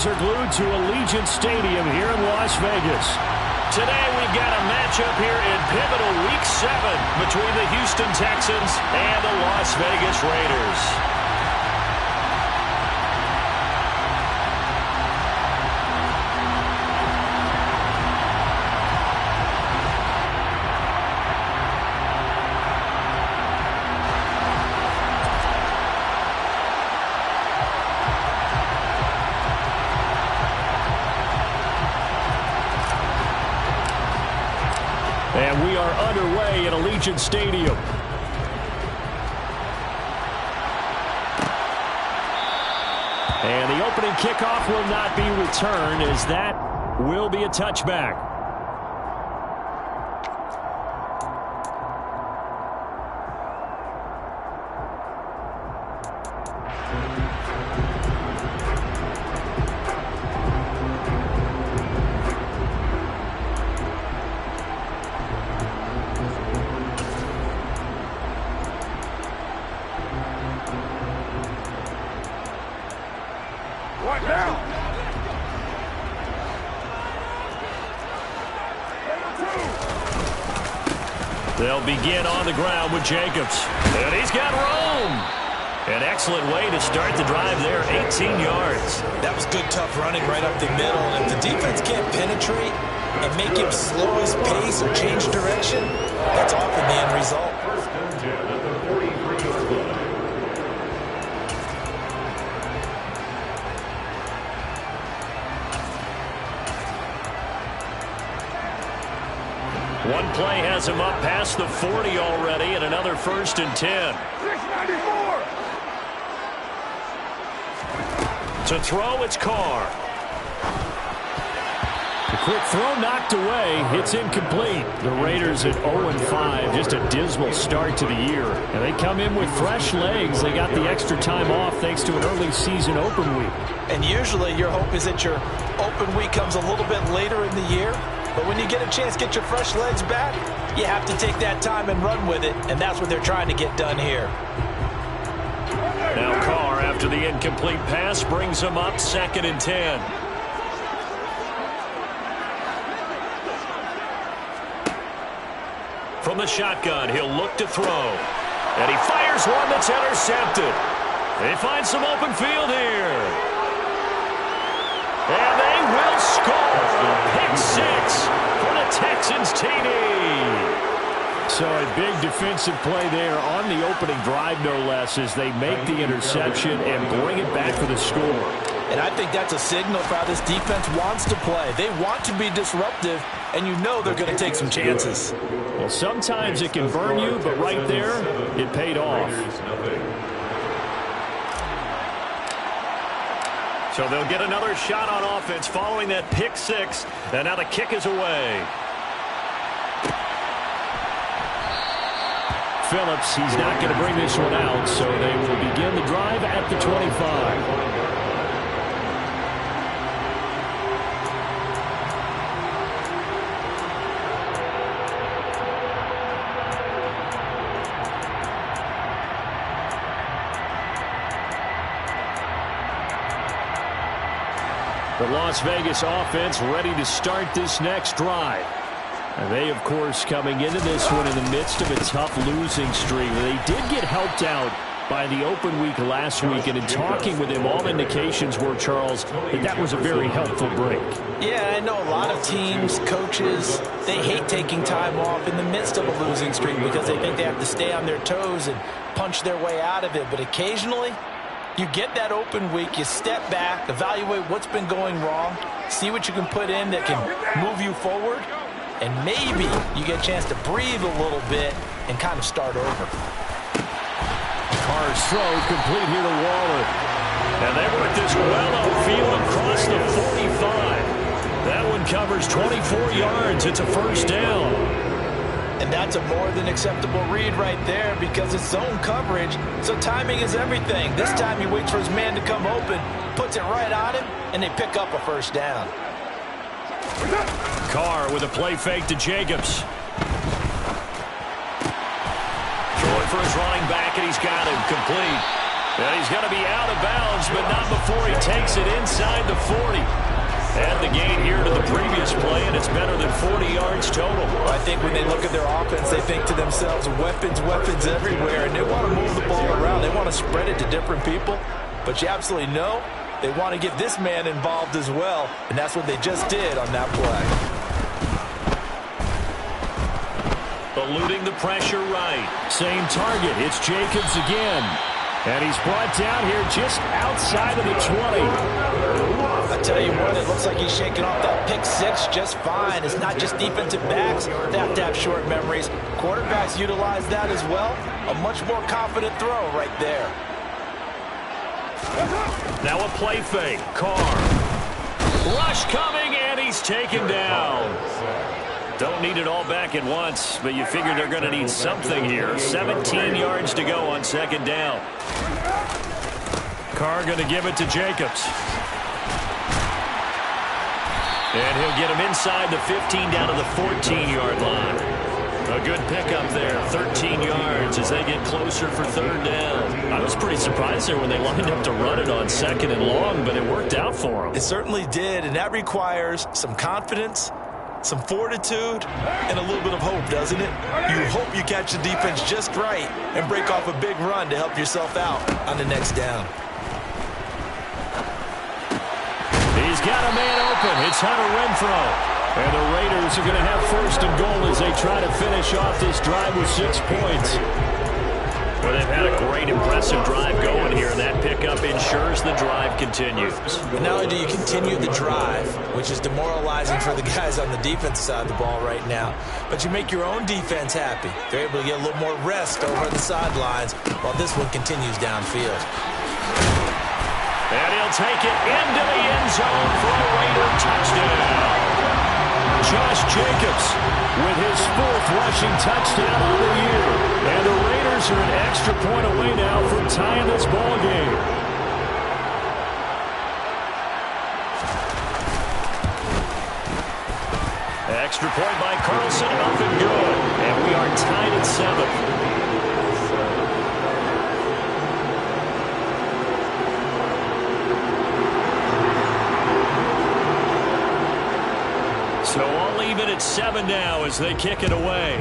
Are glued to Allegiant Stadium here in Las Vegas. Today we've got a matchup here in pivotal Week 7 between the Houston Texans and the Las Vegas Raiders. And we are underway at Allegiant Stadium. And the opening kickoff will not be returned, as that will be a touchback. They'll begin on the ground with Jacobs. And he's got room. An excellent way to start the drive there, 18 yards. That was good, tough running right up the middle. And if the defense can't penetrate and make him slow his pace or change direction, that's often the end result. First and 10 at the 43-yard line. One play has him up past the 40 already, and another 1st and 10. 694. To throw, it's Carr. The quick throw knocked away. It's incomplete. The Raiders at 0-5. Just a dismal start to the year. And they come in with fresh legs. They got the extra time off thanks to an early season open week. And usually your hope is that your open week comes a little bit later in the year. But when you get a chance to get your fresh legs back, you have to take that time and run with it. And that's what they're trying to get done here. Now Carr, after the incomplete pass, brings him up 2nd and 10. From the shotgun, he'll look to throw. And he fires one that's intercepted. They find some open field here. And they will score. Pick 6 for the Texans TD. So a big defensive play there on the opening drive, no less, as they make the interception and bring it back for the score. And I think that's a signal for how this defense wants to play. They want to be disruptive, and you know they're going to take some chances. Well, sometimes it can burn you, but right there, it paid off. So they'll get another shot on offense following that pick 6, and now the kick is away. Phillips, he's not going to bring this one out, so they will begin the drive at the 25. The Las Vegas offense ready to start this next drive. And they, of course, coming into this one in the midst of a tough losing streak. They did get helped out by the open week last week, and in talking with him, all indications were, Charles, that was a very helpful break. Yeah, I know a lot of teams, coaches, they hate taking time off in the midst of a losing streak because they think they have to stay on their toes and punch their way out of it. But occasionally, you get that open week, you step back, evaluate what's been going wrong, see what you can put in that can move you forward, and maybe you get a chance to breathe a little bit and kind of start over. Carr's throw complete here to Waller. And they work this well upfield across the 45. That one covers 24 yards. It's a 1st down. And that's a more than acceptable read right there because it's zone coverage, so timing is everything. This time he waits for his man to come open, puts it right on him, and they pick up a 1st down. Carr with a play fake to Jacobs. Throwing for his running back, and he's got him complete. And he's going to be out of bounds, but not before he takes it inside the 40. And the gain here to the previous play, and it's better than 40 yards total. Well, I think when they look at their offense, they think to themselves, weapons, weapons everywhere, and they want to move the ball around. They want to spread it to different people, but you absolutely know they want to get this man involved as well, and that's what they just did on that play. Eluding the pressure right. Same target. It's Jacobs again. And he's brought down here just outside of the 20. I tell you what, it looks like he's shaking off that pick six just fine. It's not just defensive backs that have to have short memories. Quarterbacks utilize that as well. A much more confident throw right there. Now a play fake. Carr. Rush coming, and he's taken down. Don't need it all back at once, but you figure they're going to need something here. 17 yards to go on second down. Carr going to give it to Jacobs. And he'll get him inside the 15 down to the 14-yard line. A good pickup there, 13 yards as they get closer for third down. I was pretty surprised there when they lined up to run it on second and long, but it worked out for them. It certainly did, and that requires some confidence, some fortitude, and a little bit of hope, doesn't it? You hope you catch the defense just right and break off a big run to help yourself out on the next down. He's got a man open. It's Hunter Renfrow. And the Raiders are going to have first and goal as they try to finish off this drive with 6 points. Well, they've had a great, impressive drive going here, and that pickup ensures the drive continues. And not only do you continue the drive, which is demoralizing for the guys on the defense side of the ball right now, but you make your own defense happy. They're able to get a little more rest over the sidelines while this one continues downfield. And he'll take it into the end zone for a Raider touchdown. Josh Jacobs with his 4th rushing touchdown of the year. And the Raiders are an extra point away now from tying this ball game. Extra point by Carlson, up and good. And we are tied at 7. So all even at 7 now as they kick it away.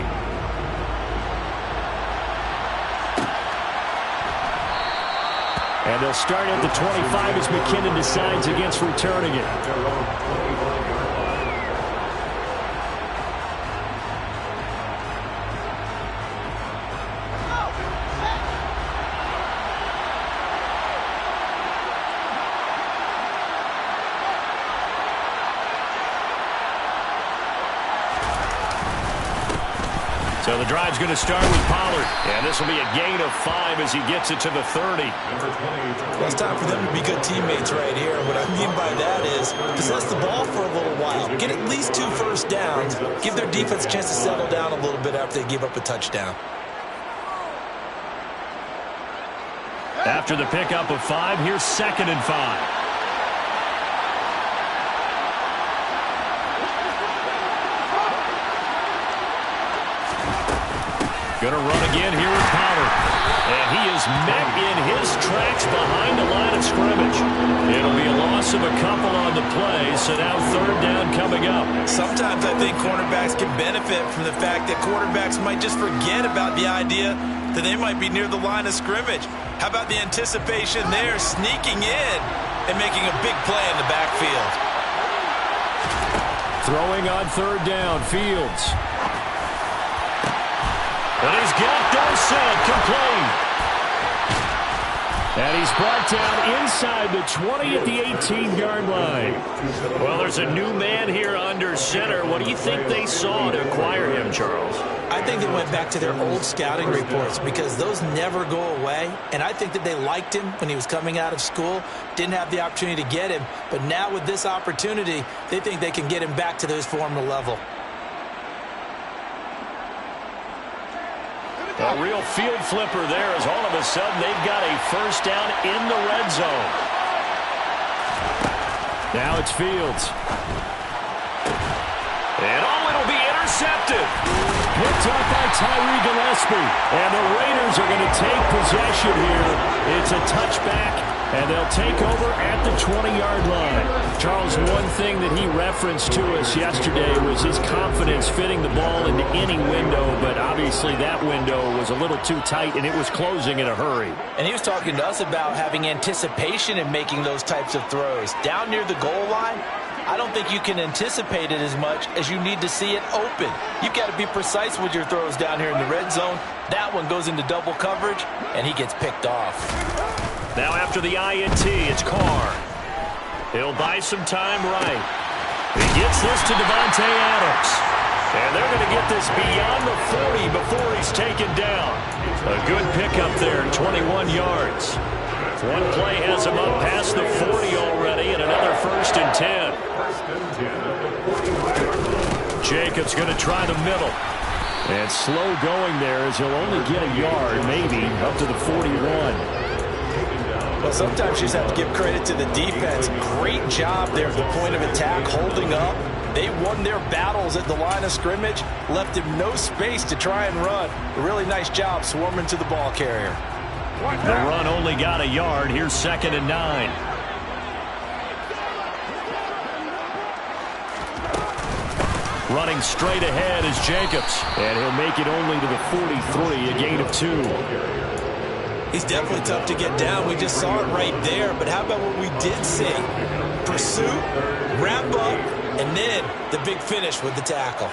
And they'll start at the 25 as McKinnon decides against returning it. So the drive's going to start with Pollard. And this will be a gain of 5 as he gets it to the 30. Well, it's time for them to be good teammates right here. What I mean by that is possess the ball for a little while. Get at least 2 first downs. Give their defense a chance to settle down a little bit after they give up a touchdown. After the pickup of 5, here's 2nd and 5. Going to run again here with Pollard. And he is met in his tracks behind the line of scrimmage. It'll be a loss of a couple on the play, so now third down coming up. Sometimes I think cornerbacks can benefit from the fact that quarterbacks might just forget about the idea that they might be near the line of scrimmage. How about the anticipation there, sneaking in and making a big play in the backfield? Throwing on third down, Fields. And he's got Dorsett complete. And he's brought down inside the 20 at the 18-yard line. Well, there's a new man here under center. What do you think they saw to acquire him, Charles? I think they went back to their old scouting reports because those never go away. And I think that they liked him when he was coming out of school. Didn't have the opportunity to get him. But now with this opportunity, they think they can get him back to his former level. A real field flipper there as all of a sudden they've got a first down in the red zone. Now it's Fields. And it'll be Intercepted. Picked up by Tyree Gillespie. And the Raiders are going to take possession here. It's a touchback, and they'll take over at the 20-yard line. Charles, one thing that he referenced to us yesterday was his confidence fitting the ball into any window, but obviously that window was a little too tight, and it was closing in a hurry. And he was talking to us about having anticipation in making those types of throws. Down near the goal line, I don't think you can anticipate it as much as you need to see it open. You've got to be precise with your throws down here in the red zone. That one goes into double coverage, and he gets picked off. Now after the INT, it's Carr. He'll buy some time right. He gets this to Devontae Adams. And they're going to get this beyond the 40 before he's taken down. A good pickup there, 21 yards. One play has him up past the 40 already, and another 1st and 10. Jacobs going to try the middle. And slow going there as he'll only get a yard, maybe, up to the 41. Well, sometimes you just have to give credit to the defense. Great job there at the point of attack, holding up. They won their battles at the line of scrimmage, left him no space to try and run. A really nice job swarming to the ball carrier. The run only got a yard. Here's 2nd and 9. Running straight ahead is Jacobs. And he'll make it only to the 43, a gain of 2. He's definitely tough to get down. We just saw it right there. But how about what we did see? Pursuit, wrap up, and then the big finish with the tackle.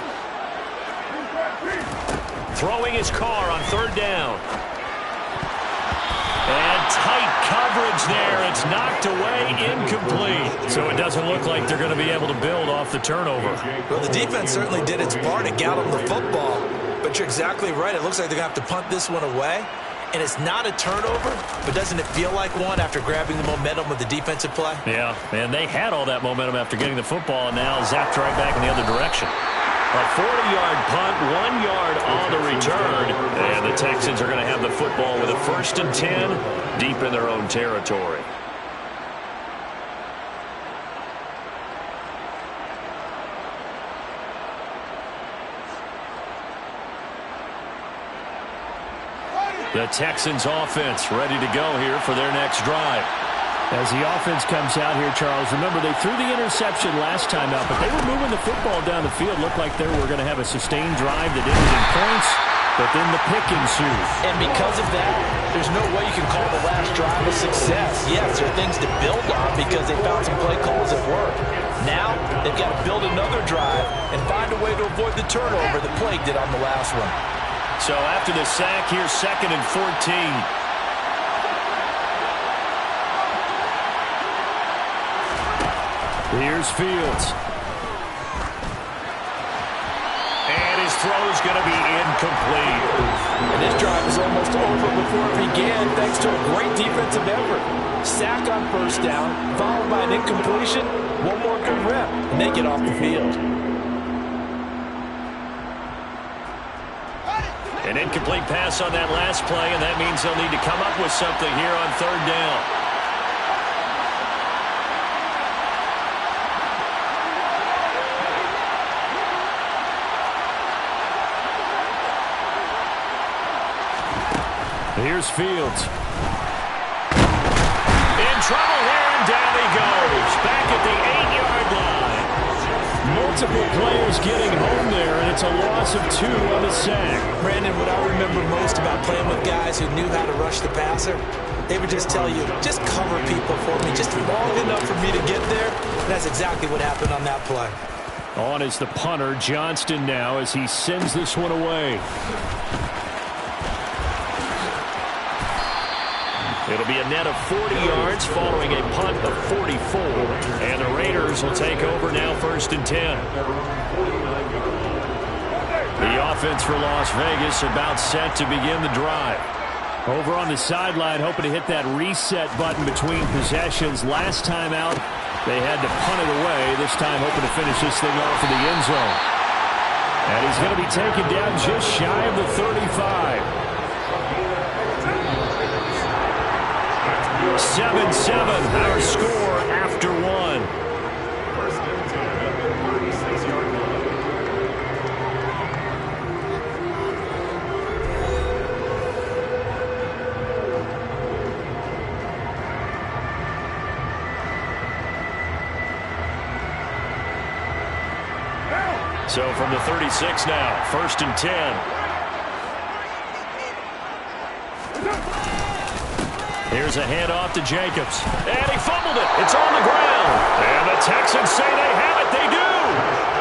Throwing his Carr on 3rd down. And tight coverage there. It's knocked away, incomplete. So it doesn't look like they're going to be able to build off the turnover. Well, the defense certainly did its part to gallop the football. But you're exactly right. It looks like they're going to have to punt this one away. And it's not a turnover, but doesn't it feel like one after grabbing the momentum with the defensive play? Yeah, and they had all that momentum after getting the football, and now zapped right back in the other direction. A 40-yard punt, 1 yard on the return. And the Texans are going to have the football with a 1st and 10 deep in their own territory. The Texans offense ready to go here for their next drive. As the offense comes out here, Charles, remember they threw the interception last time out, but they were moving the football down the field. Looked like they were going to have a sustained drive that ended in points, but then the pick ensued. And because of that, there's no way you can call the last drive a success. Yes, there are things to build on because they found some play calls that work. Now they've got to build another drive and find a way to avoid the turnover that plagued it on the last one. So after the sack, here's 2nd and 14. Here's Fields. And his throw's going to be incomplete. And this drive is almost over before it began thanks to a great defensive effort. Sack on 1st down, followed by an incompletion. One more good rep, and they get off the field. An incomplete pass on that last play, and that means they'll need to come up with something here on 3rd down. Here's Fields. In trouble here, and down he goes. Back at the 8-yard line. Multiple players getting home there, and it's a loss of 2 on the sack. Brandon, what I remember most about playing with guys who knew how to rush the passer, they would just tell you, just cover people for me, just long enough for me to get there. And that's exactly what happened on that play. On is the punter, Johnston, now as he sends this one away. It'll be a net of 40 yards following a punt of 44. And the Raiders will take over now 1st and 10. The offense for Las Vegas about set to begin the drive. Over on the sideline, hoping to hit that reset button between possessions. Last time out, they had to punt it away. This time hoping to finish this thing off in the end zone. And he's going to be taken down just shy of the 35. 7-7, our score after 1. 46-yard So from the 36 now, 1st and 10. Here's a handoff to Jacobs. And he fumbled it. It's on the ground. And the Texans say they have it. They do.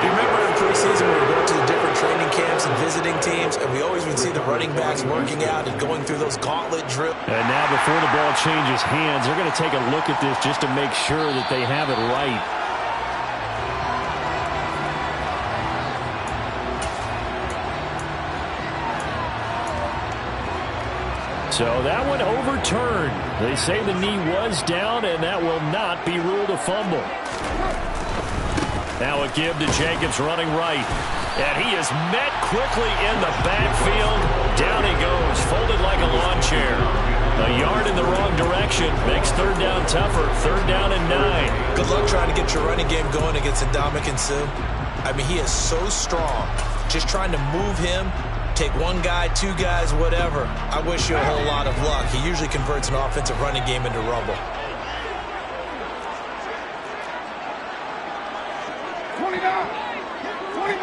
You remember in preseason when we were going to the different training camps and visiting teams, and we always would see the running backs working out and going through those gauntlet drills. And now before the ball changes hands, they're going to take a look at this just to make sure that they have it right. So that one overturned. They say the knee was down, and that will not be ruled a fumble. Now a give to Jacobs running right. And he is met quickly in the backfield. Down he goes, folded like a lawn chair. A yard in the wrong direction makes 3rd down tougher. 3rd down and 9. Good luck trying to get your running game going against Ndamukong Suh. I mean, he is so strong. Just trying to move him. Take one guy, 2 guys, whatever. I wish you a whole lot of luck. He usually converts an offensive running game into rubble. 29. 29.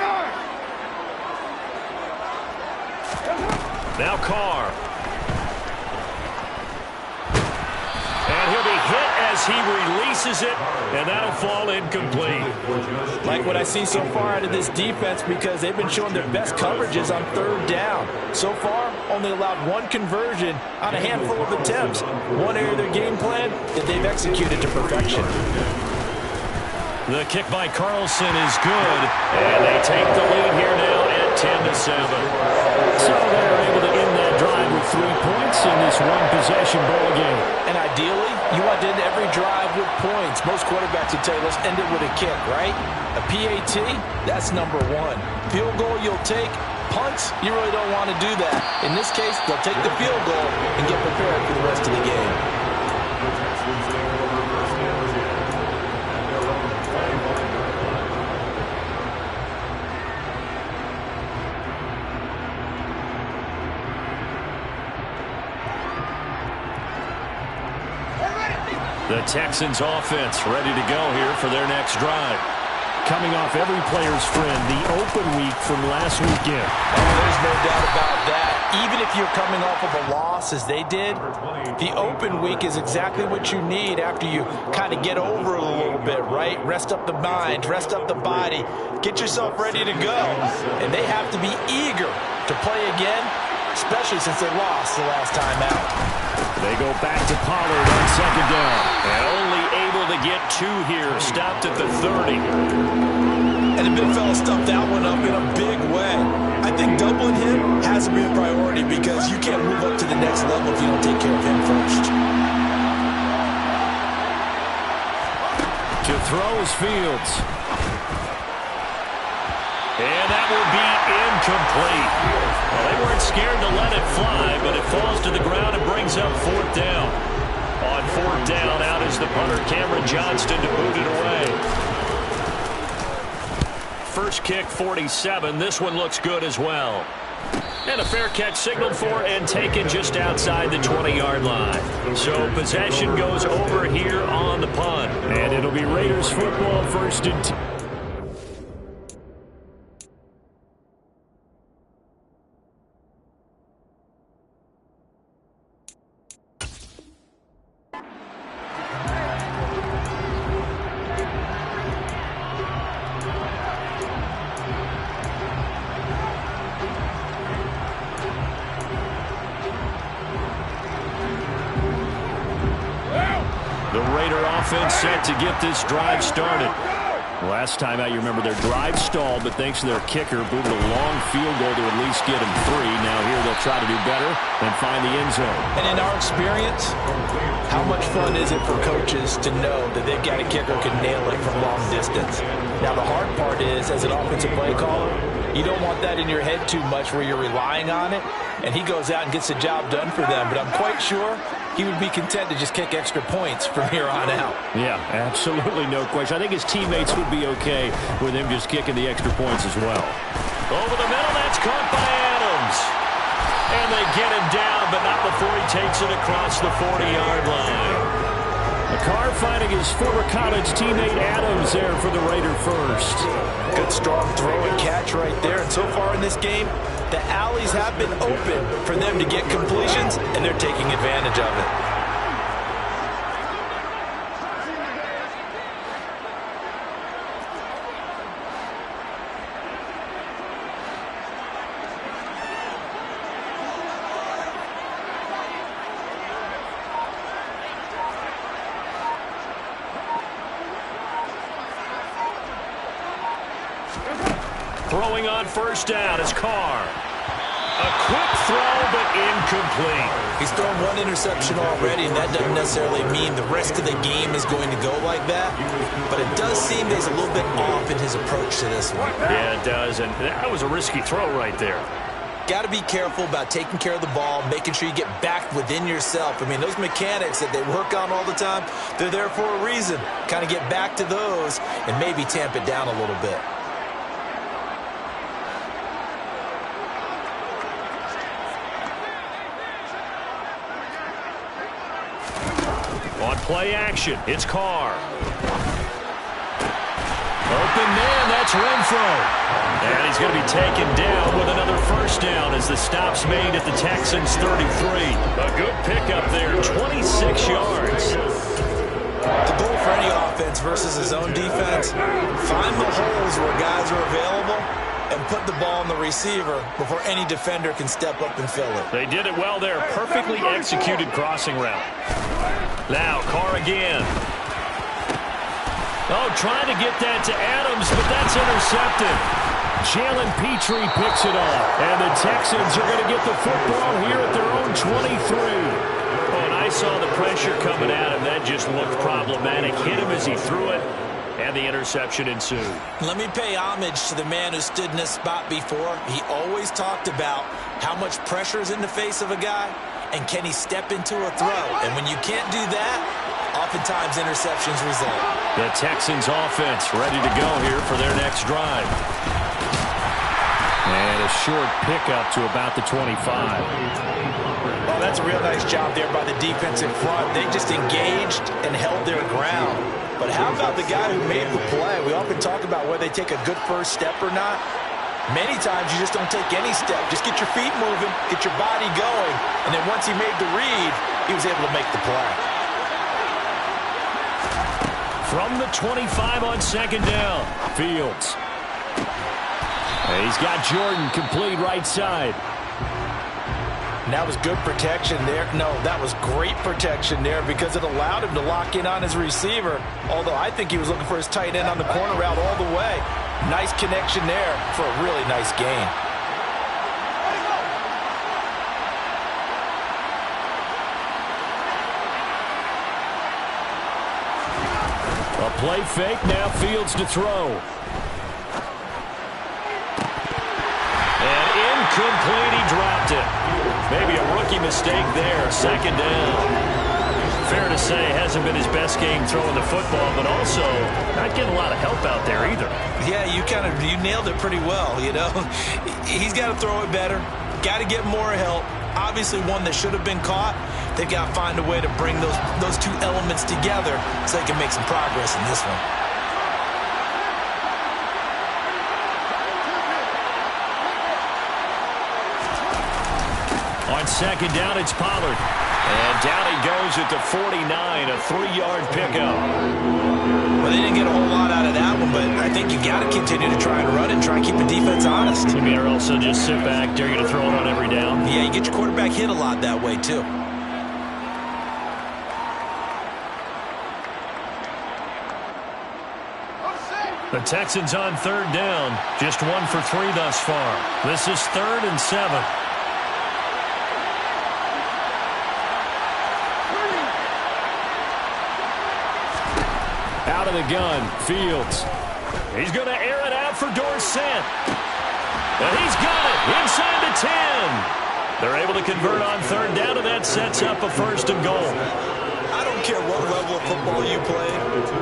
Now Carr. And he'll be hit as he releases it, and that'll fall incomplete. Like what I see so far out of this defense, because they've been showing their best coverages on 3rd down. So far, only allowed 1 conversion on a handful of attempts. One area of their game plan that they've executed to perfection. The kick by Carlson is good, and they take the lead here now at 10-7. So they're able to end that drive with 3 points in this one-possession ball game. And ideally, you want to end every drive with points. Most quarterbacks would tell you, let's end it with a kick, right? A PAT, that's number 1. Field goal you'll take. Punts, you really don't want to do that. In this case, they'll take the field goal and get prepared for the rest of the game. The Texans offense ready to go here for their next drive. Coming off every player's friend, the open week from last weekend. Oh, there's no doubt about that. Even if you're coming off of a loss as they did, the open week is exactly what you need after you kind of get over it a little bit, right? Rest up the mind, rest up the body, get yourself ready to go. And they have to be eager to play again, especially since they lost the last time out. They go back to Pollard on 2nd down. And only able to get 2 here. Stopped at the 30. And the big fella stuffed that one up in a big way. I think doubling him has to be a priority because you can't move up to the next level if you don't take care of him first. To throw is Fields. And that will be incomplete. Well, they weren't scared to let it fly, but it falls to the ground and brings up 4th down. On 4th down, out is the punter, Cameron Johnston, to boot it away. First kick, 47. This one looks good as well. And a fair catch signaled for and taken just outside the 20-yard line. So possession goes over here on the punt. And it'll be Raiders football, 1st and 10. The Raider offense set to get this drive started. Last time out, you remember their drive stalled, but thanks to their kicker, booted a long field goal to at least get him 3. Now here they'll try to do better and find the end zone. And in our experience, how much fun is it for coaches to know that they've got a kicker who can nail it from long distance? Now the hard part is, as an offensive play caller, you don't want that in your head too much where you're relying on it, and he goes out and gets the job done for them. But I'm quite sure he would be content to just kick extra points from here on out. Yeah, absolutely no question. I think his teammates would be okay with him just kicking the extra points as well. Over the middle, that's caught by Adams. And they get him down, but not before he takes it across the 40-yard line. Carr finding his former college teammate Adams there for the Raider first. Good strong throw and catch right there. And so far in this game, the alleys have been open for them to get completions, and they're taking advantage of it. Throwing on first down is Carr. A quick throw, but incomplete. He's thrown one interception already, and that doesn't necessarily mean the rest of the game is going to go like that. But it does seem that he's a little bit off in his approach to this one. Yeah, it does, and that was a risky throw right there. Got to be careful about taking care of the ball, making sure you get back within yourself. I mean, those mechanics that they work on all the time, they're there for a reason. Kind of get back to those and maybe tamp it down a little bit. On play action, it's Carr. Open man, that's Renfro. And he's going to be taken down with another first down as the stop's made at the Texans' 33. A good pickup there, 26 yards. The goal for any offense versus his own defense, find the holes where guys are available and put the ball on the receiver before any defender can step up and fill it. They did it well there. Perfectly executed crossing route. Now, Carr again. Oh, trying to get that to Adams, but that's intercepted. Jalen Petrie picks it off. And the Texans are going to get the football here at their own 23. Oh, and I saw the pressure coming at him. That just looked problematic. Hit him as he threw it, and the interception ensued. Let me pay homage to the man who stood in this spot before. He always talked about how much pressure is in the face of a guy, and can he step into a throw? And when you can't do that, oftentimes interceptions result. The Texans offense ready to go here for their next drive. And a short pickup to about the 25. Well, that's a real nice job there by the defense in front. They just engaged and held their ground. But how about the guy who made the play? We often talk about whether they take a good first step or not. Many times you just don't take any step. Just get your feet moving, get your body going, and then once he made the read, he was able to make the play. From the 25 on second down, Fields. And he's got Jordan complete right side. And that was good protection there. No, that was great protection there because it allowed him to lock in on his receiver, although I think he was looking for his tight end on the corner route all the way. Nice connection there for a really nice gain. A play fake, now Fields to throw. And incomplete, he dropped it. Maybe a rookie mistake there, second down. Fair to say, hasn't been his best game throwing the football, but also not getting a lot of help out there either. Yeah, you nailed it pretty well, you know. He's got to throw it better, got to get more help. Obviously one that should have been caught. They've got to find a way to bring those two elements together so they can make some progress in this one. On second down, it's Pollard. And down he goes at the 49, a 3-yard pickup. Well, they didn't get a whole lot out of that one, but I think you got to continue to try and run and try and keep the defense honest. You mean, or also just sit back, dare you to throw it on every down? Yeah, you get your quarterback hit a lot that way, too. The Texans on third down, just 1 for 3 thus far. This is 3rd and 7. Out of the gun, Fields. He's going to air it out for Dorsett. And he's got it inside the 10. They're able to convert on third down, and that sets up a 1st and goal. I don't care what level of football you play.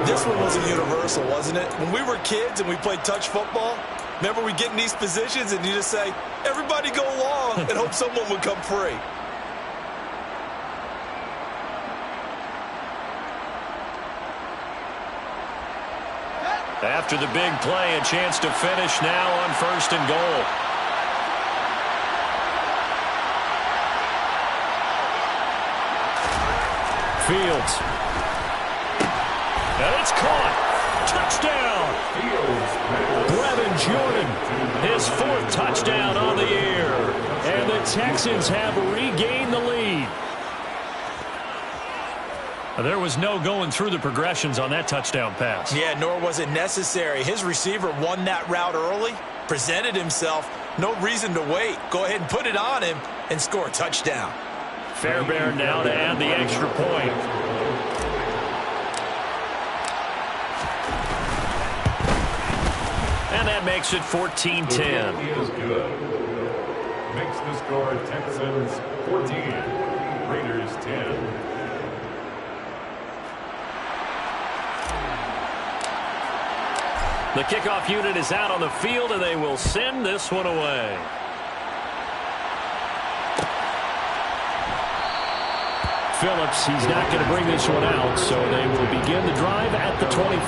This one was a universal, wasn't it? When we were kids and we played touch football, remember we get in these positions and you just say, everybody go long, and hope someone would come free. After the big play, a chance to finish now on 1st and goal. Fields. And it's caught. Touchdown. Brevin Jordan. His 4th touchdown on the year. And the Texans have regained the lead. There was no going through the progressions on that touchdown pass. Yeah, nor was it necessary. His receiver won that route early, presented himself. No reason to wait. Go ahead and put it on him and score a touchdown. Fairbairn now to add the extra point. And that makes it 14-10. Is good. Makes the score Texans 14, Raiders 10. The kickoff unit is out on the field, and they will send this one away. Phillips, he's not going to bring this one out, so they will begin the drive at the 25.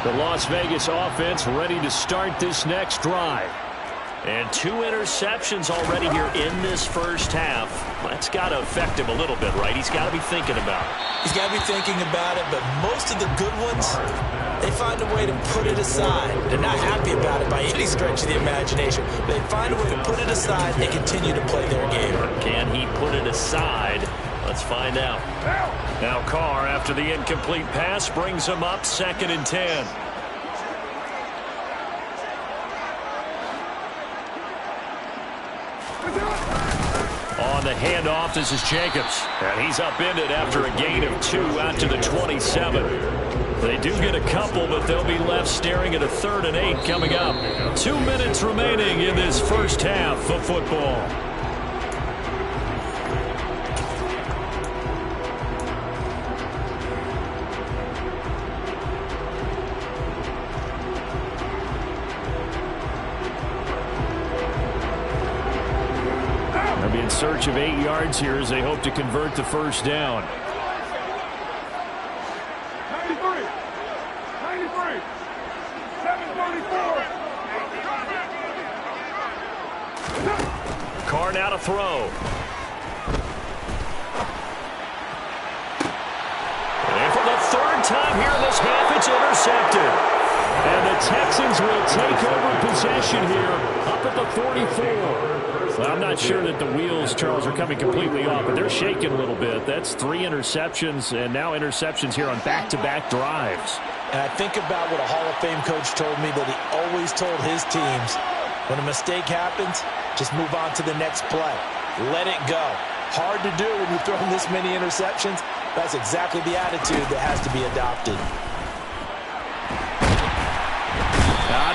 The Las Vegas offense ready to start this next drive. And 2 interceptions already here in this first half. That's got to affect him a little bit, right? He's got to be thinking about it. He's got to be thinking about it, but most of the good ones, they find a way to put it aside. They're not happy about it by any stretch of the imagination. They find a way to put it aside and continue to play their game. Can he put it aside? Let's find out. Now Carr, after the incomplete pass, brings him up 2nd and 10. On the handoff, this is Jacobs. And he's upended after a gain of 2 out to the 27. They do get a couple, but they'll be left staring at a 3rd and 8 coming up. 2 minutes remaining in this first half of football. They'll be in search of 8 yards here as they hope to convert the first down. 93. 93. 734. Carr now to throw. And for the 3rd time here in this half, it's intercepted. And the Texans will take over possession here up at the 44. Well, I'm not sure that the wheels, Charles, are coming completely off, but they're shaking a little bit. That's 3 interceptions, and now interceptions here on back-to-back drives. And I think about what a Hall of Fame coach told me that he always told his teams, when a mistake happens, just move on to the next play. Let it go. Hard to do when you're throwing this many interceptions. That's exactly the attitude that has to be adopted.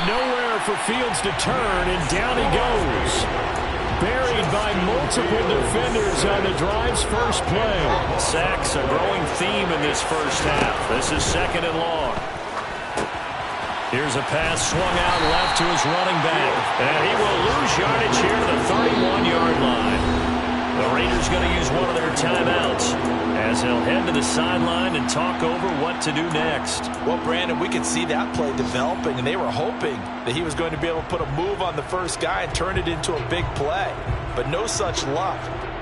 Nowhere for Fields to turn, and down he goes. Buried by multiple defenders on the drive's first play. Sacks, a growing theme in this first half. This is 2nd and long. Here's a pass swung out left to his running back. And he will lose yardage here to the 31-yard line. The Raiders going to use one of their timeouts as they'll head to the sideline and talk over what to do next. Well, Brandon, we could see that play developing, and they were hoping that he was going to be able to put a move on the first guy and turn it into a big play. But no such luck.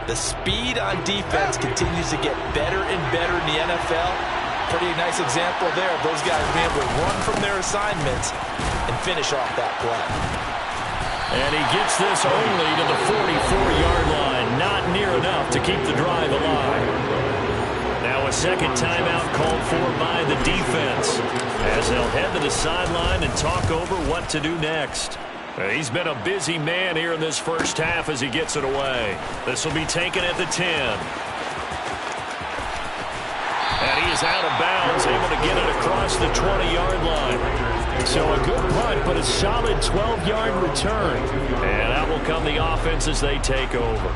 The speed on defense continues to get better and better in the NFL. Pretty nice example there of those guys being able to run from their assignments and finish off that play. And he gets this only to the 44-yard line. Not near enough to keep the drive alive. Now a 2nd timeout called for by the defense as they'll head to the sideline and talk over what to do next. He's been a busy man here in this first half as he gets it away. This will be taken at the 10. And he is out of bounds, able to get it across the 20-yard line. So a good punt, but a solid 12-yard return. And out will come the offense as they take over.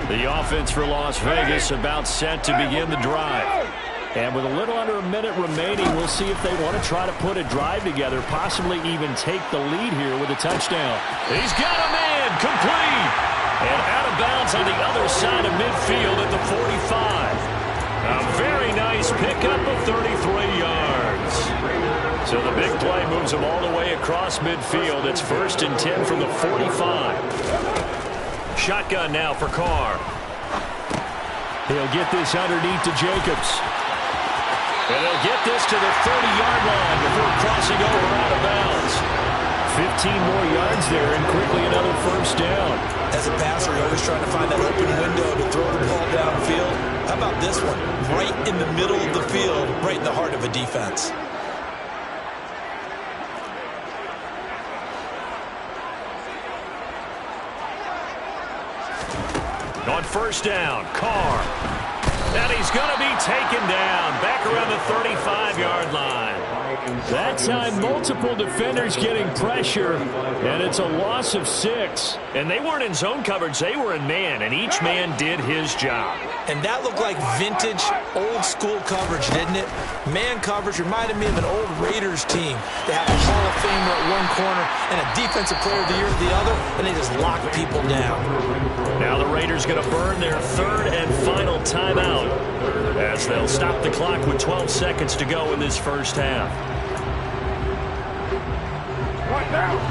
The offense for Las Vegas about set to begin the drive. And with a little under a minute remaining, we'll see if they want to try to put a drive together, possibly even take the lead here with a touchdown. He's got a man, complete. And out of bounds on the other side of midfield at the 45. A very nice pickup of 33 yards. So the big play moves him all the way across midfield. It's 1st and 10 from the 45. Shotgun now for Carr. He'll get this underneath to Jacobs. And he'll get this to the 30-yard line before crossing over out of bounds. 15 more yards there and quickly another first down. As a passer, you're always trying to find that open window to throw the ball downfield. How about this one? Right in the middle of the field, right in the heart of a defense. On first down, Carr. And he's going to be taken down back around the 35-yard line. That time, multiple defenders getting pressure, and it's a loss of 6. And they weren't in zone coverage. They were in man, and each man did his job. And that looked like vintage, old-school coverage, didn't it? Man coverage reminded me of an old Raiders team. They have a Hall of Famer at one corner and a Defensive Player of the Year at the other, and they just lock people down. Now the Raiders going to burn their 3rd and final timeout as they'll stop the clock with 12 seconds to go in this first half.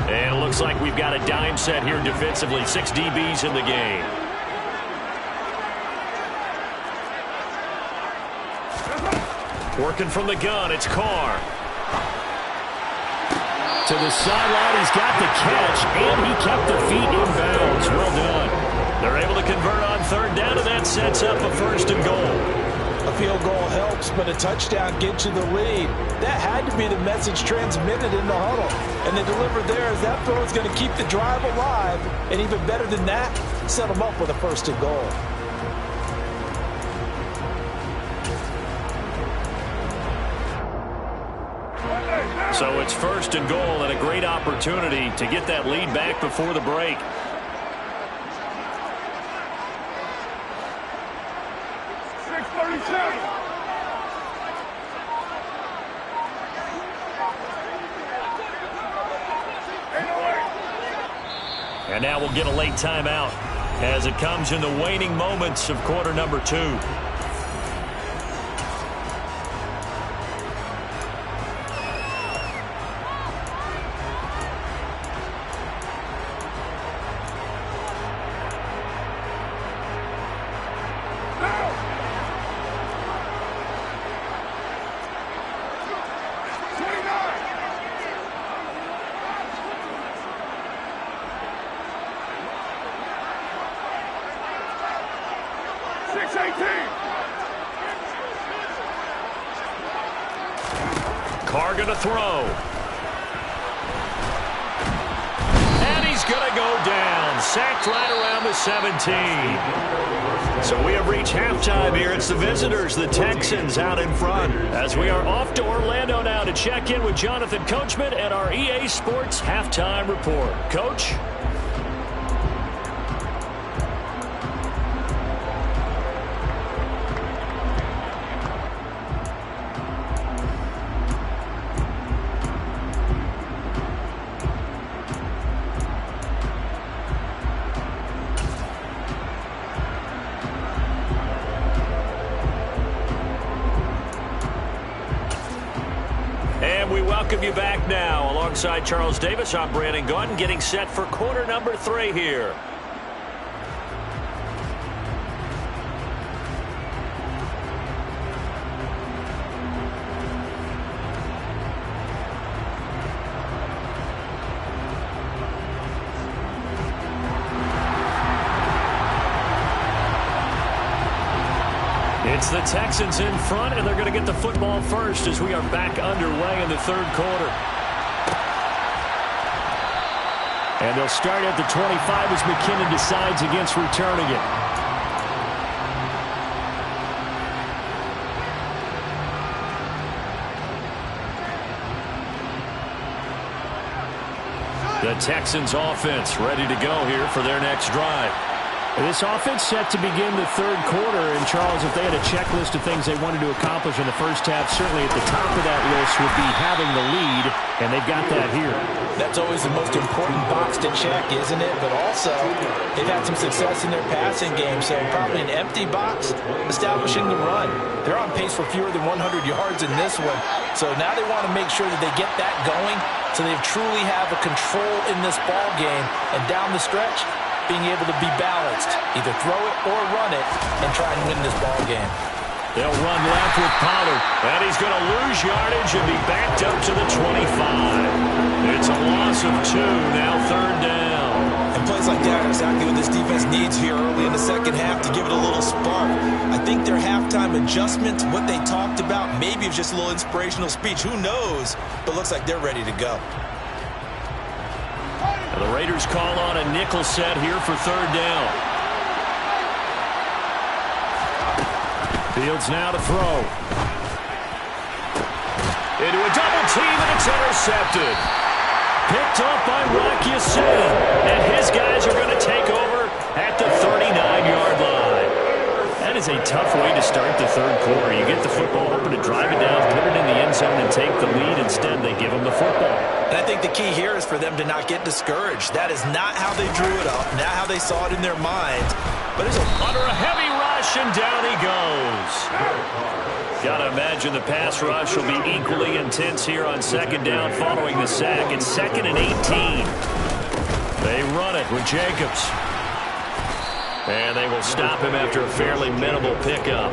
And it looks like we've got a dime set here defensively. 6 DBs in the game. Working from the gun, it's Carr. To the sideline, he's got the catch, and he kept the feet in bounds. Well done. They're able to convert on 3rd down, and that sets up a 1st and goal. A field goal helps, but a touchdown gets you the lead. That had to be the message transmitted in the huddle. And they delivered there as that throw is going to keep the drive alive. And even better than that, set them up with a 1st and goal. So it's 1st and goal and a great opportunity to get that lead back before the break. And now we'll get a late timeout as it comes in the waning moments of quarter number 2. Carr going to throw. And he's going to go down. Sacked right around the 17. So we have reached halftime here. It's the visitors, the Texans, out in front. As we are off to Orlando now to check in with Jonathan Coachman and our EA Sports Halftime Report. Coach? Welcome you back now. Alongside Charles Davis, I'm Brandon Gaudin, getting set for quarter number 3 here. It's the Texans in front, and they're going to get the football first as we are back underway in the 3rd quarter. And they'll start at the 25 as McKinnon decides against returning it. The Texans offense ready to go here for their next drive. This offense set to begin the third quarter, and Charles, if they had a checklist of things they wanted to accomplish in the first half, certainly at the top of that list would be having the lead, and they've got that here. That's always the most important box to check, isn't it? But also, they've had some success in their passing game, so probably an empty box establishing the run. They're on pace for fewer than 100 yards in this one, so now they want to make sure that they get that going so they truly have a control in this ball game, and down the stretch, being able to be balanced, either throw it or run it, and try and win this ball game. They'll run left with Pollard, and he's going to lose yardage and be backed up to the 25. It's a loss of 2, now third down. And plays like that are exactly what this defense needs here early in the second half to give it a little spark. I think their halftime adjustments, what they talked about, maybe it was just a little inspirational speech. Who knows? But looks like they're ready to go. The Raiders call on a nickel set here for third down. Fields now to throw. Into a double team, and it's intercepted. Picked off by Rocky Sin, and his guys are going to take over at the 39-yard line. That is a tough way to start the third quarter. You get the football open to drive it down, put it in the end zone, and take the lead. Instead, they give them the football. And I think the key here is for them to not get discouraged. That is not how they drew it up, not how they saw it in their minds. But it's under a heavy rush, and down he goes. Got to imagine the pass rush will be equally intense here on second down following the sack. It's 2nd and 18. They run it with Jacobs. And they will stop him after a fairly minimal pickup.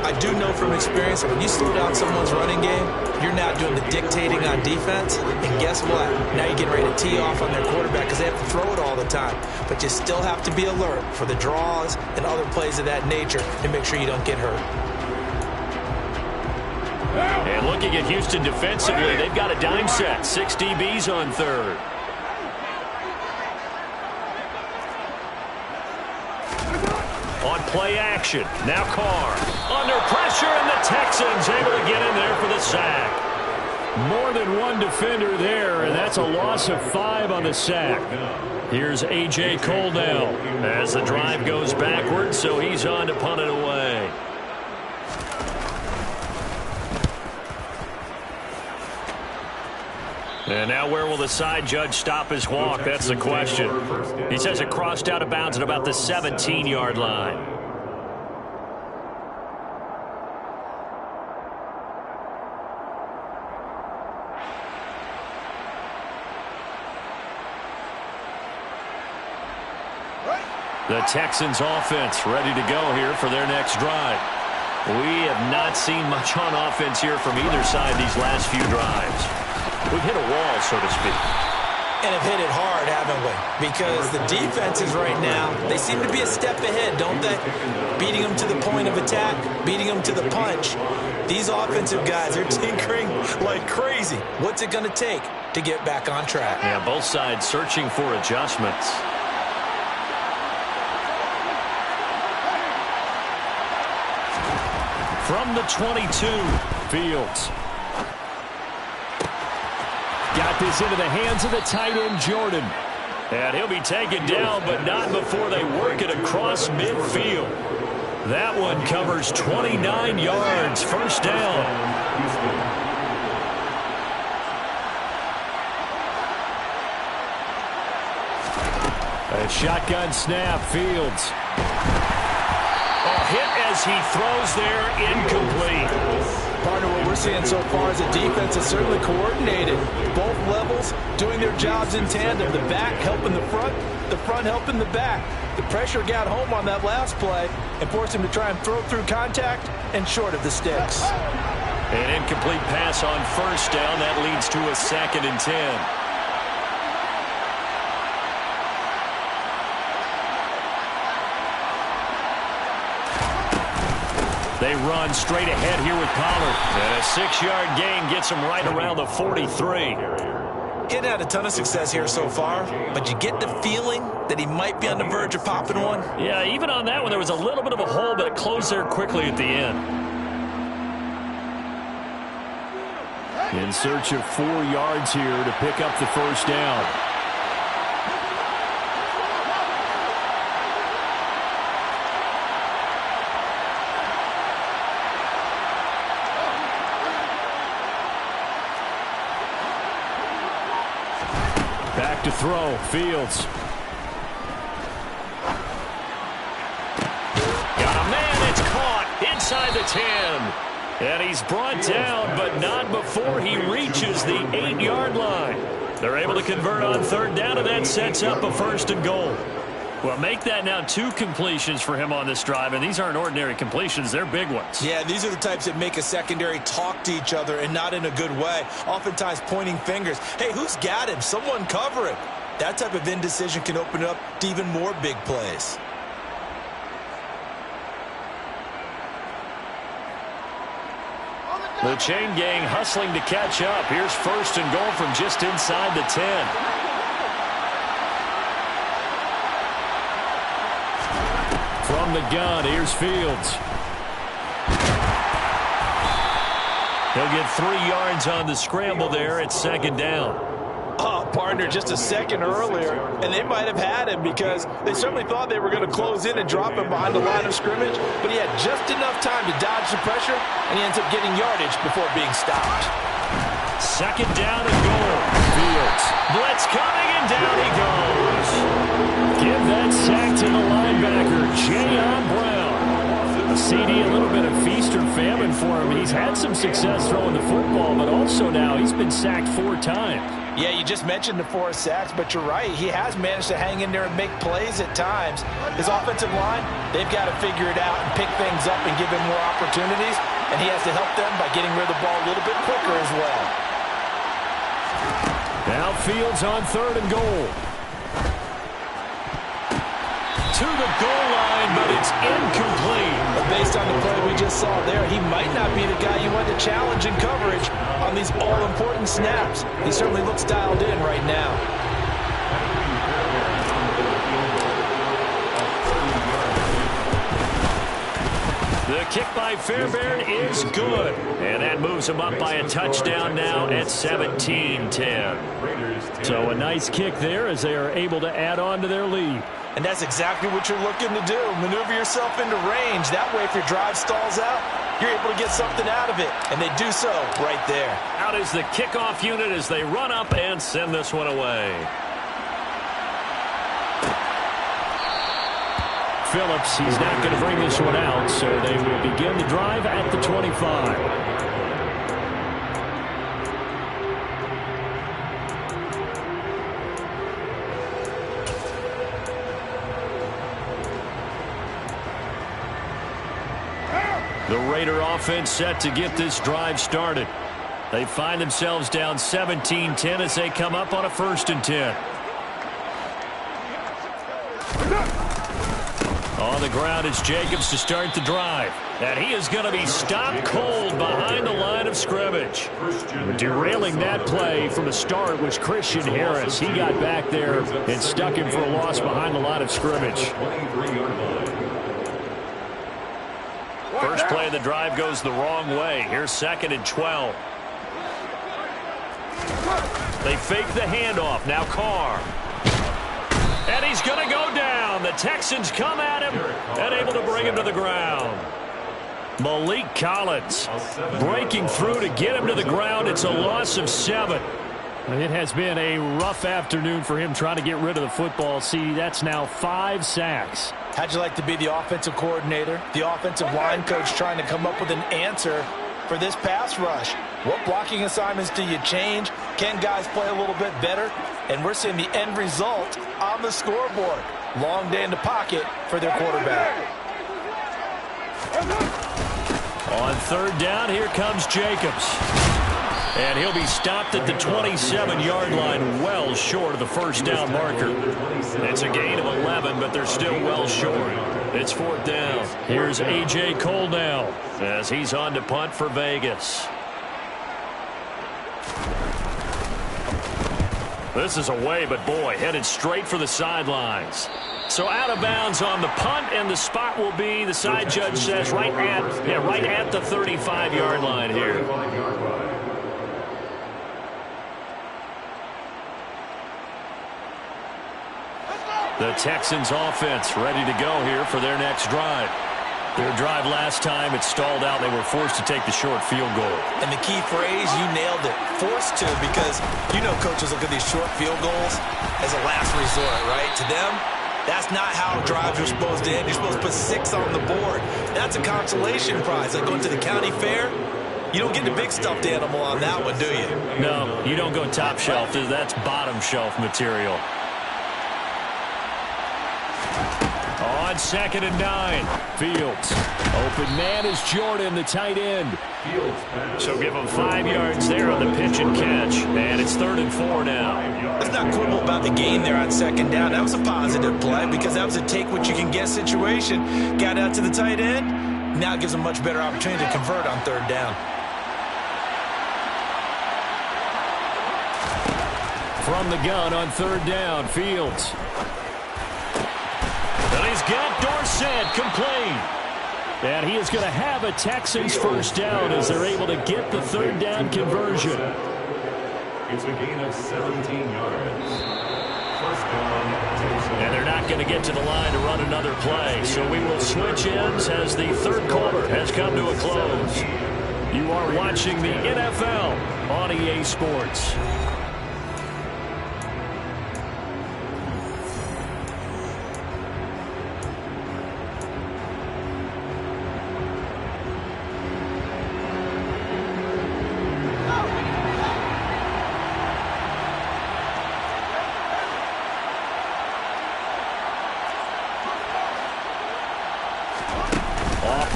I do know from experience that when you slow down someone's running game, you're not doing the dictating on defense. And guess what? Now you're getting ready to tee off on their quarterback because they have to throw it all the time. But you still have to be alert for the draws and other plays of that nature to make sure you don't get hurt. And looking at Houston defensively, they've got a dime set. 6 DBs on third. On play action, now Carr. Under pressure, and the Texans able to get in there for the sack. More than one defender there, and that's a loss of 5 on the sack. Here's A.J. Cole now as the drive goes backwards, so he's on to punt it away. And now where will the side judge stop his walk? That's the question. He says it crossed out of bounds at about the 17-yard line. The Texans offense ready to go here for their next drive. We have not seen much on offense here from either side these last few drives. We've hit a wall, so to speak. And have hit it hard, haven't we? Because the defenses right now, they seem to be a step ahead, don't they? Beating them to the point of attack, beating them to the punch. These offensive guys are tinkering like crazy. What's it going to take to get back on track? Yeah, both sides searching for adjustments. From the 22, Fields. Got this into the hands of the tight end, Jordan. And he'll be taken down, but not before they work it across midfield. That one covers 29 yards, first down. A shotgun snap, Fields. Hit as he throws there, incomplete. Partner, what we're seeing so far is the defense is certainly coordinated. Both levels doing their jobs in tandem. The back helping the front helping the back. The pressure got home on that last play and forced him to try and throw through contact and short of the sticks. An incomplete pass on first down. That leads to a 2nd and 10. They run straight ahead here with Pollard. And a 6-yard gain gets him right around the 43. He hadn't had a ton of success here so far, but you get the feeling that he might be on the verge of popping one. Yeah, even on that one, there was a little bit of a hole, but it closed there quickly at the end. In search of 4 yards here to pick up the first down. Back to throw. Fields. Got a man. It's caught inside the 10. And he's brought down, but not before he reaches the 8-yard line. They're able to convert on third down, and that sets up a 1st and goal. Well, make that now 2 completions for him on this drive, and these aren't ordinary completions. They're big ones. Yeah, these are the types that make a secondary talk to each other and not in a good way, oftentimes pointing fingers. Hey, who's got him? Someone cover him. That type of indecision can open it up to even more big plays. The chain gang hustling to catch up. Here's 1st and goal from just inside the 10. From the gun, here's Fields. He'll get 3 yards on the scramble there at 2nd down. Oh, partner, just a second earlier, and they might have had him because they certainly thought they were going to close in and drop him behind the line of scrimmage, but he had just enough time to dodge the pressure, and he ends up getting yardage before being stopped. 2nd down and goal. Fields. Blitz coming, and down he goes. Give that sack to the linebacker, Jayon Brown. A CD, a little bit of feast or famine for him. He's had some success throwing the football, but also now he's been sacked 4 times. Yeah, you just mentioned the 4 sacks, but you're right. He has managed to hang in there and make plays at times. His offensive line, they've got to figure it out and pick things up and give him more opportunities, and he has to help them by getting rid of the ball a little bit quicker as well. Now Fields on 3rd and goal. To the goal line, but it's incomplete. But based on the play we just saw there, he might not be the guy you want to challenge in coverage on these all-important snaps. He certainly looks dialed in right now. The kick by Fairbairn is good. And that moves him up by a touchdown now at 17-10. So a nice kick there as they are able to add on to their lead. And that's exactly what you're looking to do. Maneuver yourself into range. That way, if your drive stalls out, you're able to get something out of it. And they do so right there. Out is the kickoff unit as they run up and send this one away. Phillips, he's not going to bring this one out, so they will begin the drive at the 25. The Raider offense set to get this drive started. They find themselves down 17-10 as they come up on a 1st and 10. On the ground is Jacobs to start the drive. And he is going to be stopped cold behind the line of scrimmage. Derailing that play from the start was Christian Harris. He got back there and stuck him for a loss behind the line of scrimmage. First play of the drive goes the wrong way. Here's 2nd and 12. They fake the handoff. Now Carr. And he's going to go down. The Texans come at him and able to bring him to the ground. Malik Collins breaking through to get him to the ground. It's a loss of 7. It has been a rough afternoon for him trying to get rid of the football. See, that's now 5 sacks. How'd you like to be the offensive coordinator, the offensive line coach trying to come up with an answer for this pass rush? What blocking assignments do you change? Can guys play a little bit better? And we're seeing the end result on the scoreboard. Long day in the pocket for their quarterback. On 3rd down, here comes Jacobs. And he'll be stopped at the 27-yard line, well short of the 1st down marker. It's a gain of 11, but they're still well short. It's 4th down. Here's A.J. Cole now as he's on to punt for Vegas. This is away, but boy, headed straight for the sidelines. So out of bounds on the punt, and the spot will be, the side judge says, right at the 35-yard line here. The Texans offense ready to go here for their next drive. Their drive last time, it stalled out. They were forced to take the short field goal. And the key phrase, you nailed it, forced to, because you know coaches look at these short field goals as a last resort, right? To them, that's not how drives are supposed to end. You're supposed to put 6 on the board. That's a consolation prize. Like going to the county fair, you don't get the big stuffed animal on that one, do you? No, you don't go top shelf. That's bottom shelf material. On 2nd and 9, Fields. Open man is Jordan, the tight end. So give him 5 yards there on the pitch and catch. And it's 3rd and 4 now. Let's not quibble about the gain there on 2nd down. That was a positive play because that was a take-what-you-can-get situation. Got out to the tight end. Now it gives them a much better opportunity to convert on 3rd down. From the gun on 3rd down, Fields. And he's got Dorsett complete. And he is going to have a Texans first down as they're able to get the 3rd down conversion. It's a gain of 17 yards. First down, Texans. And they're not going to get to the line to run another play. So we will switch ends as the 3rd quarter has come to a close. You are watching the NFL on EA Sports.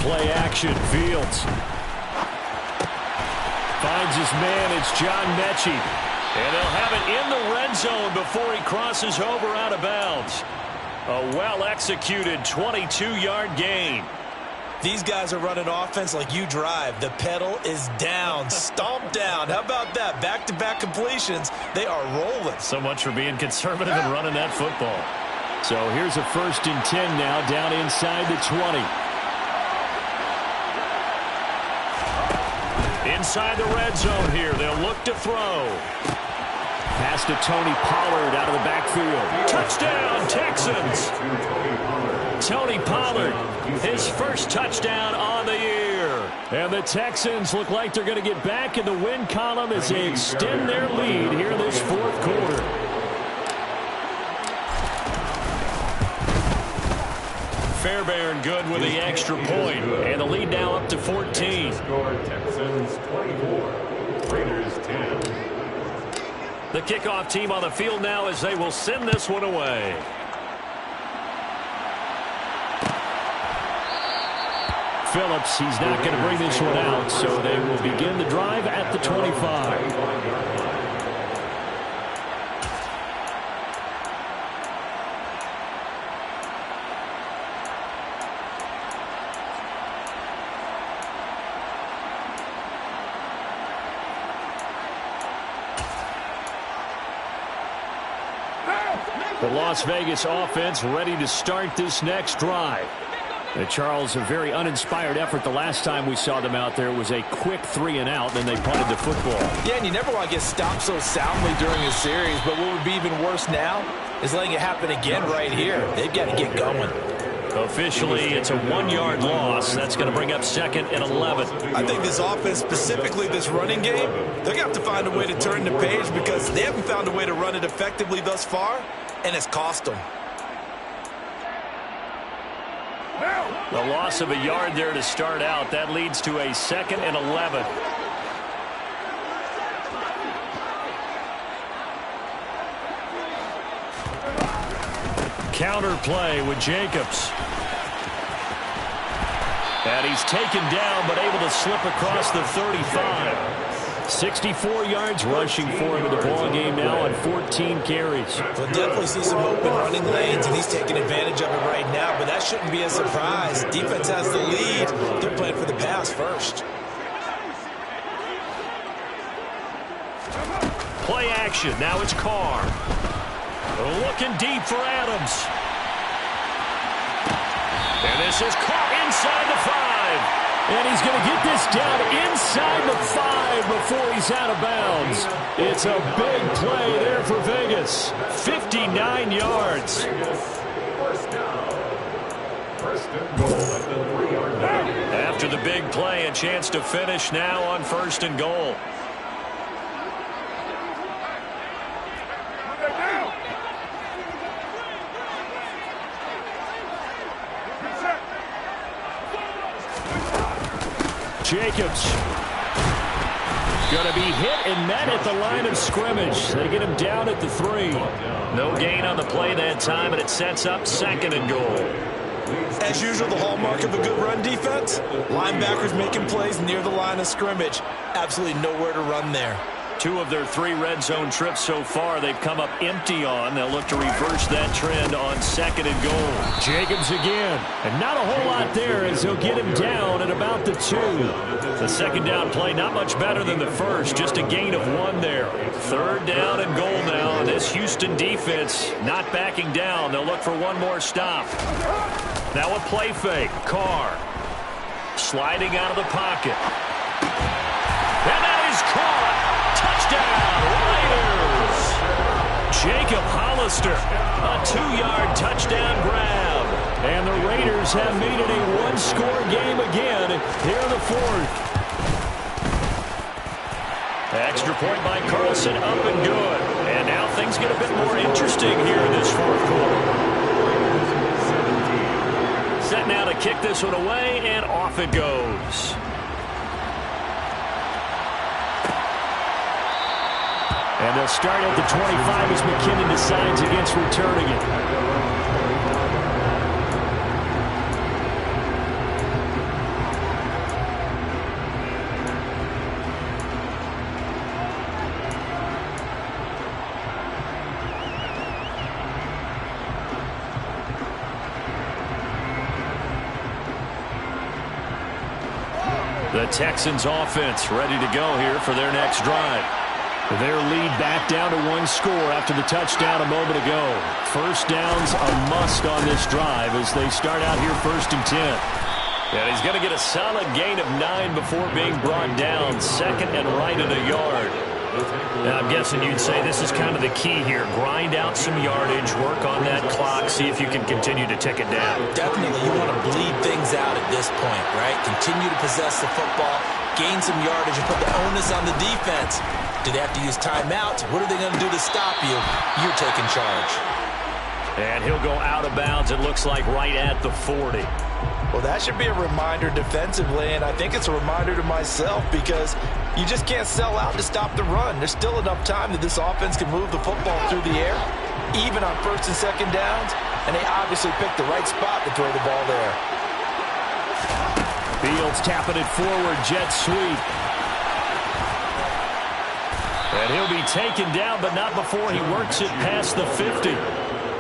Play action, Fields. Finds his man, it's John Mechie. And they'll have it in the red zone before he crosses over out of bounds. A well-executed 22-yard gain. These guys are running offense like you drive. The pedal is down, stomped down. How about that? Back-to-back completions. They are rolling. So much for being conservative and running that football. So here's a 1st and 10 now down inside the 20. Inside the red zone here, they'll look to throw. Pass to Tony Pollard out of the backfield. Touchdown, Texans. Tony Pollard, his first touchdown on the year. And the Texans look like they're going to get back in the win column as they extend their lead here in this 4th quarter. Fairbairn good with the extra point, and the lead now up to 14. Score Texans 24, Raiders 10. The kickoff team on the field now as they will send this one away. Phillips, he's not going to bring this one out, so they will begin the drive at the 25. The Las Vegas offense ready to start this next drive. Charles, a very uninspired effort the last time we saw them out there. Was a quick 3 and out, then they punted the football. Yeah, and you never want to get stopped so soundly during a series, but what would be even worse now is letting it happen again right here. They've got to get going. Officially, it's a 1-yard loss. That's going to bring up 2nd and 11. I think this offense, specifically this running game, they're going to have to find a way to turn the page because they haven't found a way to run it effectively thus far, and it's cost them. The loss of a yard there to start out. That leads to a 2nd and 11. Counter play with Jacobs. And he's taken down but able to slip across the 35. 64 yards rushing for him in the ball game now on 14 carries. We'll definitely see some open running lanes, and he's taking advantage of it right now, but that shouldn't be a surprise. Defense has the lead. They're playing for the pass first. Play action. Now it's Carr. Looking deep for Adams. And this is Carr inside the 5. And he's going to get this down inside the 5 before he's out of bounds. It's a big play there for Vegas. 59 yards. First and goal at the 3-yard line. After the big play, a chance to finish now on 1st and goal. Jacobs going to be hit and met at the line of scrimmage. They get him down at the 3. No gain on the play that time, and it sets up 2nd and goal. As usual, the hallmark of a good run defense, linebackers making plays near the line of scrimmage. Absolutely nowhere to run there. 2 of their 3 red zone trips so far they've come up empty on. They'll look to reverse that trend on 2nd and goal. Jacobs again. And not a whole lot there as they'll get him down at about the 2. The 2nd down play not much better than the first. Just a gain of 1 there. 3rd down and goal now. This Houston defense not backing down. They'll look for one more stop. Now a play fake. Carr sliding out of the pocket. And that is caught. Touchdown, Raiders. Jacob Hollister, a 2-yard touchdown grab. And the Raiders have made it a 1-score game again here in the 4th. Extra point by Carlson, up and good. And now things get a bit more interesting here in this 4th quarter. Set now to kick this one away, and off it goes. And they'll start at the 25 as McKinnon decides against returning it. The Texans offense ready to go here for their next drive. Their lead back down to 1 score after the touchdown a moment ago. 1st down's a must on this drive as they start out here 1st and 10. And he's going to get a solid gain of 9 before being brought down. 2nd and right at a yard. Now, I'm guessing you'd say this is kind of the key here. Grind out some yardage, work on that clock, see if you can continue to tick it down. Definitely, you want to bleed things out at this point, right? Continue to possess the football, gain some yardage, and put the onus on the defense. Do they have to use timeouts? What are they going to do to stop you? You're taking charge. And he'll go out of bounds, it looks like, right at the 40. Well, that should be a reminder defensively, and I think it's a reminder to myself because you just can't sell out to stop the run. There's still enough time that this offense can move the football through the air, even on 1st and 2nd downs, and they obviously picked the right spot to throw the ball there. Fields tapping it forward, jet sweep. And he'll be taken down, but not before he works it past the 50.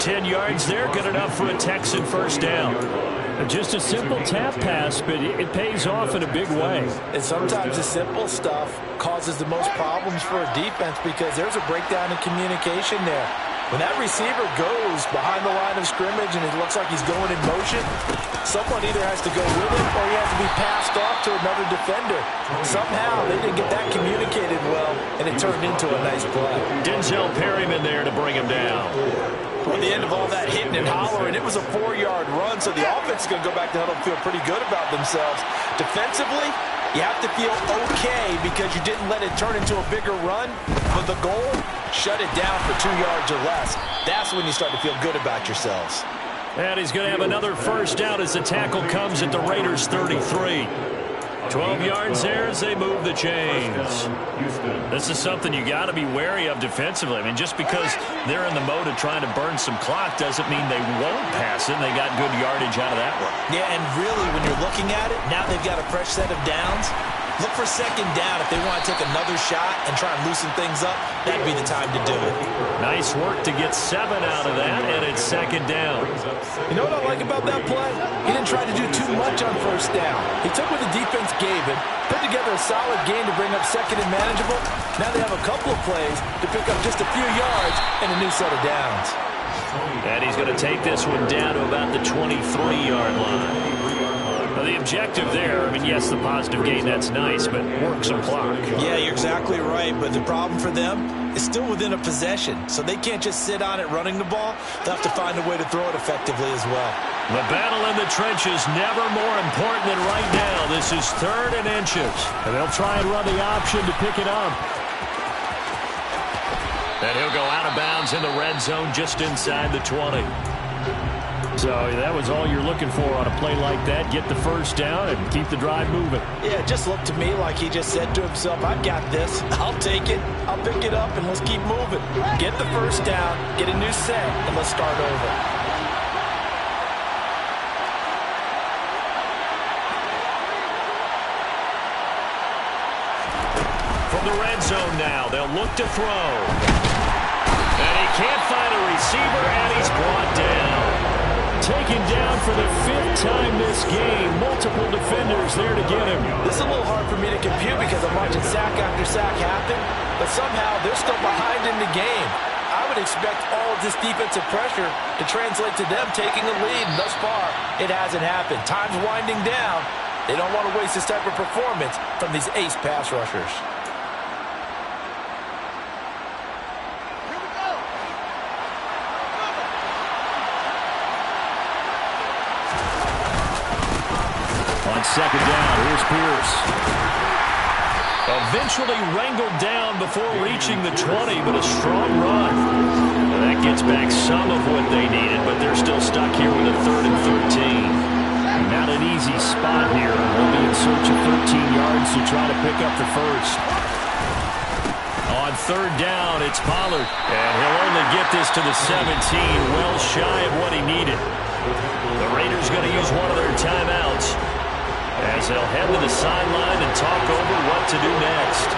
10 yards there, good enough for a Texan 1st down. Just a simple tap pass, but it pays off in a big way. And sometimes the simple stuff causes the most problems for a defense because there's a breakdown in communication there. When that receiver goes behind the line of scrimmage and it looks like he's going in motion, someone either has to go with him or he has to be passed off to another defender. Somehow they didn't get that communicated well, and it turned into a nice play. Denzel Perryman there to bring him down. At the end of all that hitting and hollering, it was a 4-yard run, so the offense is going to go back to huddle and feel pretty good about themselves. Defensively, you have to feel okay because you didn't let it turn into a bigger run, but the goal, shut it down for 2 yards or less. That's when you start to feel good about yourselves. And he's going to have another 1st down as the tackle comes at the Raiders' 33. 12 yards there as they move the chains. This is something you got to be wary of defensively. I mean, just because they're in the mode of trying to burn some clock doesn't mean they won't pass it. And they got good yardage out of that one. Yeah, and really, when you're looking at it, now they've got a fresh set of downs. Look for 2nd down if they want to take another shot and try and loosen things up. That'd be the time to do it. Nice work to get 7 out of that, and it's 2nd down. You know what I like about that play? He didn't try to do too much on 1st down. He took what the defense gave him, put together a solid game to bring up 2nd and manageable. Now they have a couple of plays to pick up just a few yards and a new set of downs. And he's going to take this one down to about the 23-yard line. Well, the objective there, I mean, yes, the positive gain, that's nice, but work some clock. Yeah, you're exactly right, but the problem for them is still within a possession, so they can't just sit on it running the ball. They'll have to find a way to throw it effectively as well. The battle in the trenches never more important than right now. This is 3rd and inches. And they'll try and run the option to pick it up. And he'll go out of bounds in the red zone just inside the 20. So that was all you're looking for on a play like that. Get the first down and keep the drive moving. Yeah, it just looked to me like he just said to himself, I've got this. I'll take it. I'll pick it up, and let's keep moving. Get the first down, get a new set, and let's start over. From the red zone now, they'll look to throw. And he can't find a receiver, and he's brought down. Taken down for the 5th time this game. Multiple defenders there to get him. This is a little hard for me to compute because I'm watching sack after sack happen, but somehow they're still behind in the game. I would expect all of this defensive pressure to translate to them taking a lead, and thus far, it hasn't happened. Time's winding down. They don't want to waste this type of performance from these ace pass rushers. On 2nd down, here's Pierce. Eventually wrangled down before reaching the 20, but a strong run. And that gets back some of what they needed, but they're still stuck here with a 3rd and 13. Not an easy spot here. They'll be in search of 13 yards to try to pick up the first. On 3rd down, it's Pollard. And he'll only get this to the 17, well shy of what he needed. The Raiders going to use one of their timeouts as they'll head to the sideline and talk over what to do next.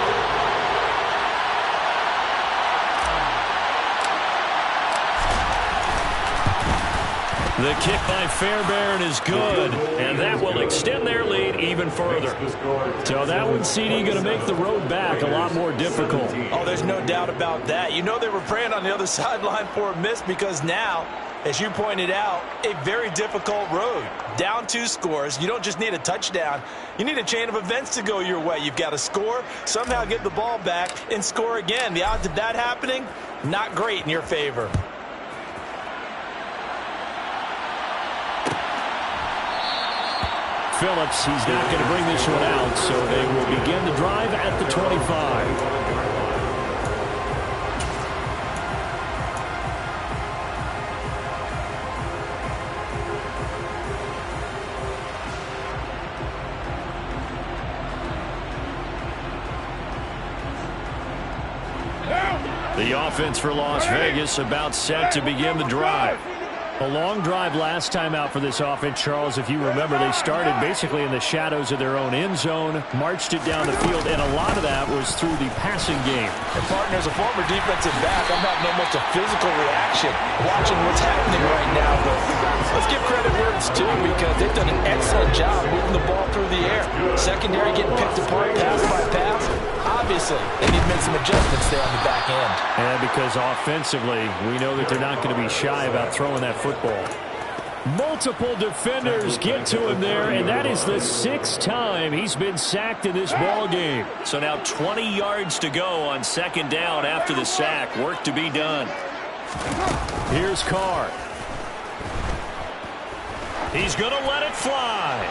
The kick by Fairbairn is good, and that will extend their lead even further. So that one, CD, going to make the road back a lot more difficult. Oh, there's no doubt about that. You know they were praying on the other sideline for a miss because now, as you pointed out, a very difficult road. Down 2 scores. You don't just need a touchdown. You need a chain of events to go your way. You've got to score, somehow get the ball back, and score again. The odds of that happening, not great in your favor. Phillips, he's not going to bring this one out, so they will begin the drive at the 25. The offense for Las Vegas about set to begin the drive. A long drive last time out for this offense, Charles. If you remember, they started basically in the shadows of their own end zone, marched it down the field, and a lot of that was through the passing game. And, partner, as a former defensive back, I'm having almost a physical reaction watching what's happening right now. But let's give credit where it's due because they've done an excellent job moving the ball through the air. Secondary getting picked apart pass by pass. Obviously, they need to make some adjustments there on the back end. And because offensively, we know that they're not going to be shy about throwing that football. Multiple defenders get to him there, and that is the 6th time he's been sacked in this ball game. So now 20 yards to go on 2nd down after the sack. Work to be done. Here's Carr. He's going to let it fly.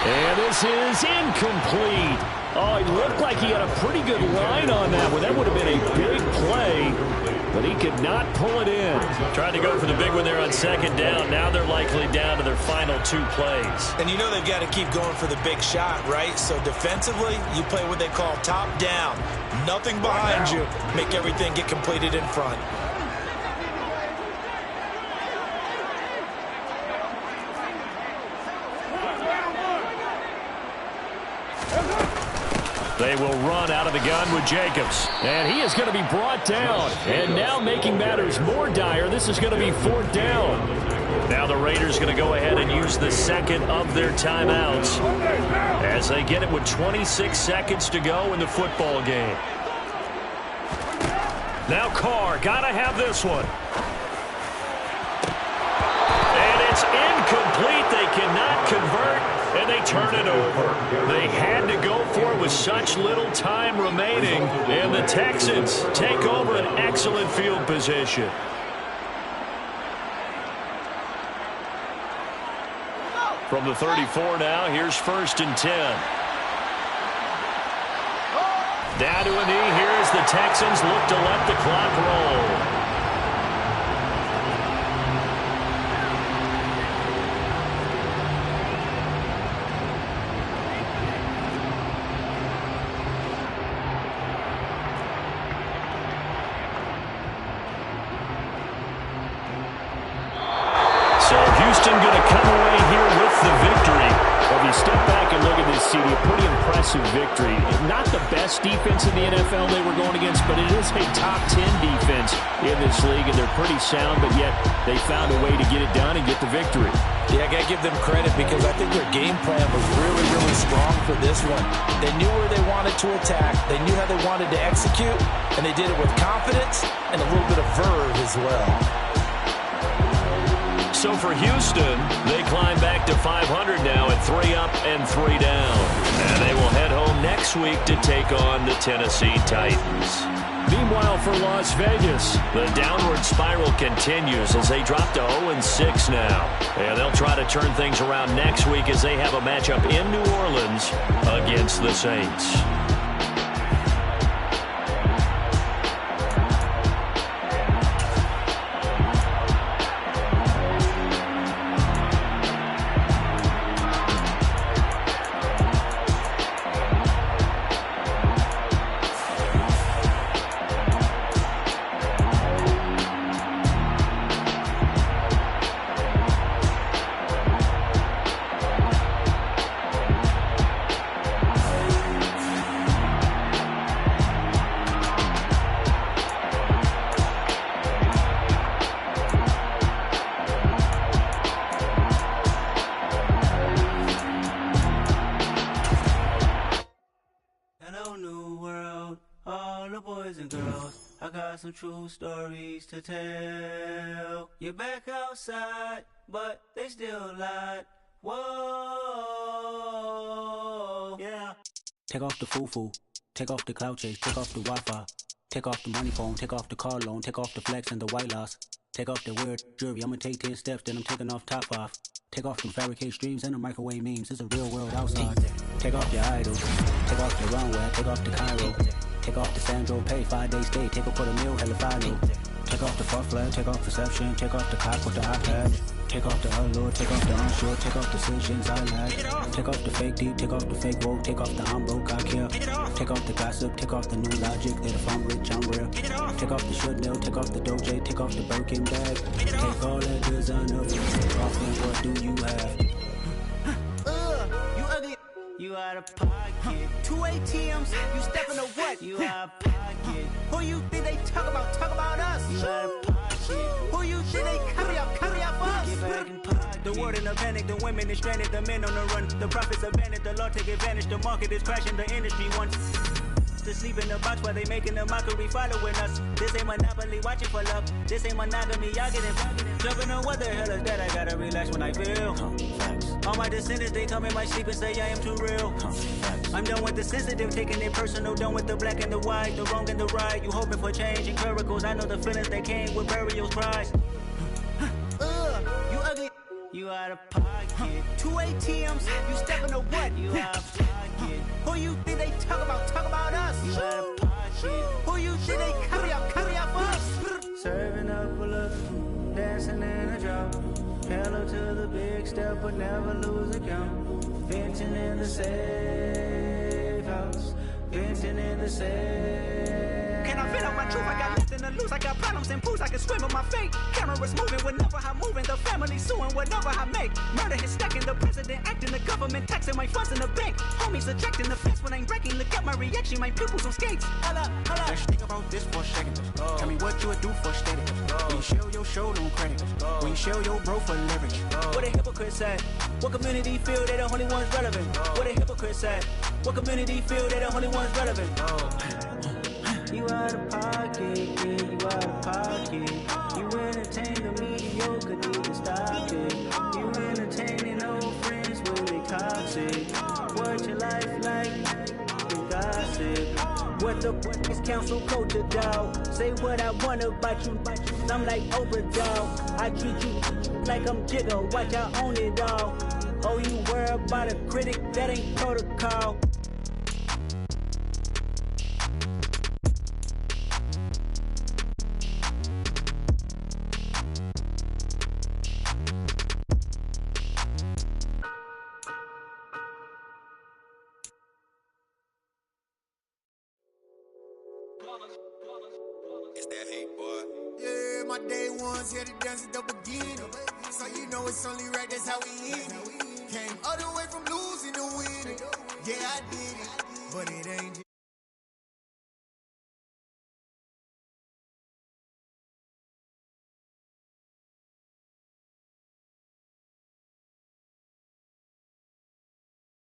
And this is incomplete. Oh, it looked like he had a pretty good line on that one. That would have been a big play, but he could not pull it in. Tried to go for the big one there on 2nd down. Now they're likely down to their final 2 plays. And you know they've got to keep going for the big shot, right? So defensively, you play what they call top down. Nothing behind you. Make everything get completed in front. They will run out of the gun with Jacobs. And he is going to be brought down. And now making matters more dire, this is going to be 4th down. Now the Raiders going to go ahead and use the 2nd of their timeouts as they get it with 26 seconds to go in the football game. Now Carr, got to have this one. And it's incomplete. They cannot and they turn it over. They had to go for it with such little time remaining, and the Texans take over an excellent field position. From the 34 now, here's 1st and 10. Down to a knee here as the Texans look to let the clock roll. So Houston going to come away here with the victory. Well, if you step back and look at this, CD, a pretty impressive victory. Not the best defense in the NFL they were going against, but it is a top 10 defense in this league, and they're pretty sound, but yet they found a way to get it done and get the victory. Yeah, I got to give them credit because I think their game plan was really, really strong for this one. They knew where they wanted to attack. They knew how they wanted to execute, and they did it with confidence and a little bit of verve as well. So for Houston, they climb back to 500 now at 3 up and 3 down. And they will head home next week to take on the Tennessee Titans. Meanwhile, for Las Vegas, the downward spiral continues as they drop to 0-6 now. And they'll try to turn things around next week as they have a matchup in New Orleans against the Saints. Some true stories to tell. You're back outside, but they still lied. Whoa, yeah. Take off the foo-foo, take off the cloud chase, take off the Wi-Fi, take off the money phone, take off the car loan, take off the flex and the white loss. Take off the weird jewelry, I'ma take 10 steps, then I'm taking off top off. Take off the fabricate streams and the microwave memes, it's a real world outside. Take off your idols, take off the runway, take off the Cairo. Take off the Sandro pay, 5-day stay, take off for the meal, hella follow. Take off the fuck flag, take off perception, take off the cock with the iPad. Take off the allure, take off the unsure, take off decisions I lag. Take off the fake deep, take off the fake woke, take off the I'm broke, I care. Take off the gossip, take off the new logic, that if I'm rich, I'm real. Take off the should know, take off the Doge, take off the Birkin bag. Take all that designer, take off and what do you have? You ugly. You out of pocket. 2 ATMs, you stepping to what? You out of pocket. Who you think they talk about? Talk about us. You out of pocket. Who you think they carry up for us? Get back in pocket. The world in a panic, the women is stranded, the men on the run. The profits abandoned, the law take advantage. The market is crashing, the industry wants to sleep in the box while they making a mockery following us. This ain't Monopoly, watching for love. This ain't monogamy, y'all getting jumping on what the hell is that? I gotta relax when I feel. All my descendants, they come in my sleep and say I am too real. I'm done with the sensitive, taking it personal. Done with the black and the white, the wrong and the right. You hoping for change and miracles. I know the feelings that came with burial cries. You ugly. You out of pocket. 2 ATMs, you stepping to what? You out of pocket. Who you think they talk about? Talk about us. You out of pocket. Who you think they carry up for us? Serving up a look, dancing in a drop. Hello to the big step, but never lose a count. Venting in the safe house. Venting in the safe. Can I vent out my truth? I got nothing to lose. I got problems and pools. I can swim with my fate. Cameras moving whenever I'm moving. The family suing whatever I make. Murder is stacking. The president acting. The government taxing my funds in the bank. Homies ejecting the fence when I'm breaking. Look at my reaction. My pupils on skates. Holla, holla. Let's think about this for a second. Tell me what you would do for status. When you show your show, no credit. When you show your bro for leverage. What a hypocrite said. What community feel they the only ones relevant? What a hypocrite said. What community feel they the only ones relevant? You out of pocket, yeah, you out of pocket. You entertain the mediocre, need to stop it. You entertaining old friends, will they toxic? What the fuck is council culture, dog? Say what I want about you, I'm like Oprah, dog. I treat you like I'm Jigga, watch I own it all. Oh, you worry about a critic, that ain't protocol. It's that hate, boy. Yeah, my day ones here to dance at the beginning. So you know it's only right, that's how we end it. Came all the way from losing to winning. Yeah, I did it, but it ain't